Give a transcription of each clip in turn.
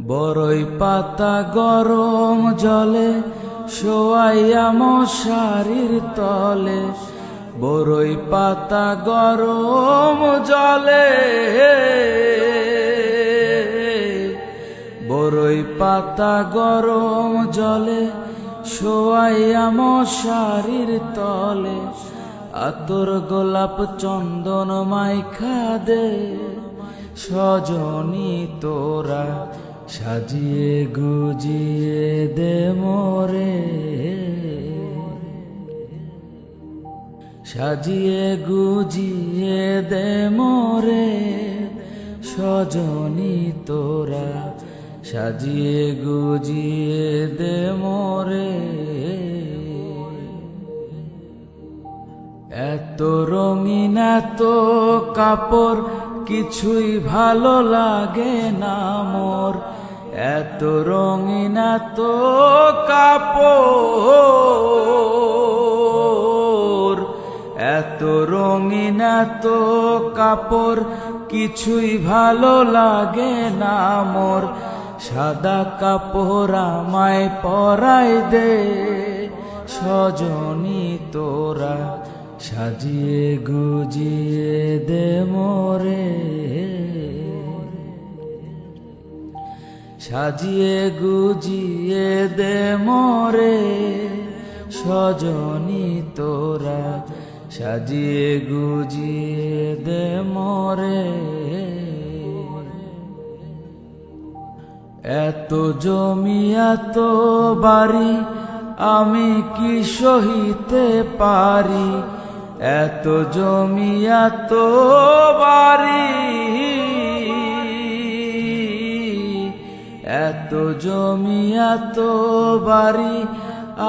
বরই পাতা গরম জলে শোয়াইয়া মশারির তলে, বরই পাতা গরম জলে, বরই পাতা গরম জলে শোয়াইয়া মশারির তলে, আতর গোলাপ চন্দন মাইখা দে সজনী তোরা, সাজিয়ে গুজিয়ে দে মোরে, সাজিয়ে গুজিয়ে দে মোরে সজনী তোরা, সাজিয়ে গুজিয়ে দে মোরে। এত রঙিন এত কাপড় কিছুই ভালো লাগে না মোর, এত রঙিন এত কাপড়, এত রঙিন এত কাপড় কিছুই ভালো লাগে না মোর, সাদা কাপড় আমায় পরাই দে সজনী তোরা, সাজিয়ে গুজিয়ে দে মোরে, সাজিয়ে গুজিয়ে দে মোরে সজনী তোরা, সাজিয়ে গুজিয়ে দে মোরে। এত জমি এত বাড়ি আমি কি সহিতে পারি, এত জমি এত বাড়ি, এত জমি এত বাড়ি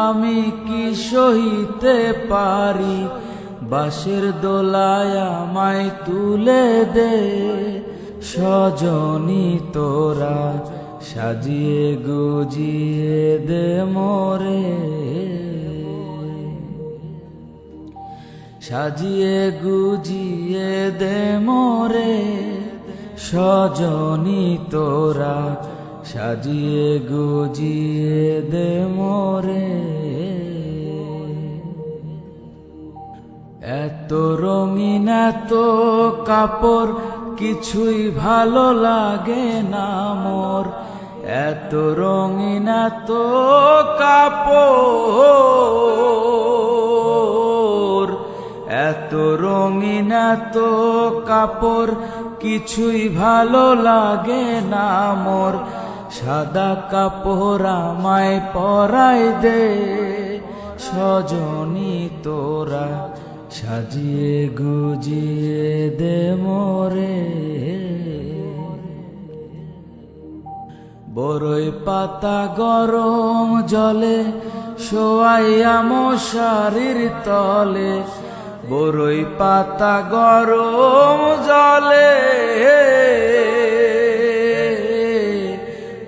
আমি কি সহিতে পারি, বাঁশের দোলায় আমায় তুলে দে সজনী তোরা, সাজিয়ে গুজিয়ে দে মোরে, সাজিয়ে গুজিয়ে দে মোরে সজনী তোরা, সাজিয়ে গুজিয়ে দে মোরে। এত রঙিন এত কাপড় কিছুই ভালো লাগে না মোর, এত রঙিন এত কাপড়, এত রঙিন এত কাপড় কিছুই ভালো লাগে না মোর, সাদা কাপড় আমায় পরাই দে সজনী তোরা, সাজিয়ে গুজিয়ে দে মোরে, বরই পাতা গরম জলে শোয়াইয়া মশারির তলে, বরই পাতা গরম জলে,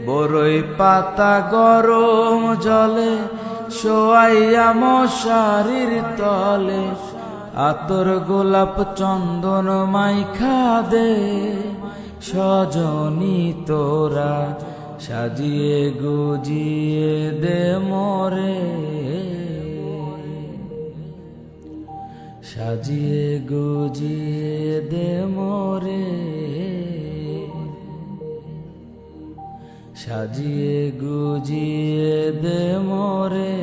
বরই পাতা গরম জলে শোয়াইয়া মশারির তলে, আতর গোলাপ চন্দন মাইখা দে সজনী তোরা, সাজিয়ে গুজিয়ে দে মোরে, সাজিয়ে গুজিয়ে দে মোরে, সাজিয়ে গুজিয়ে দে মোরে।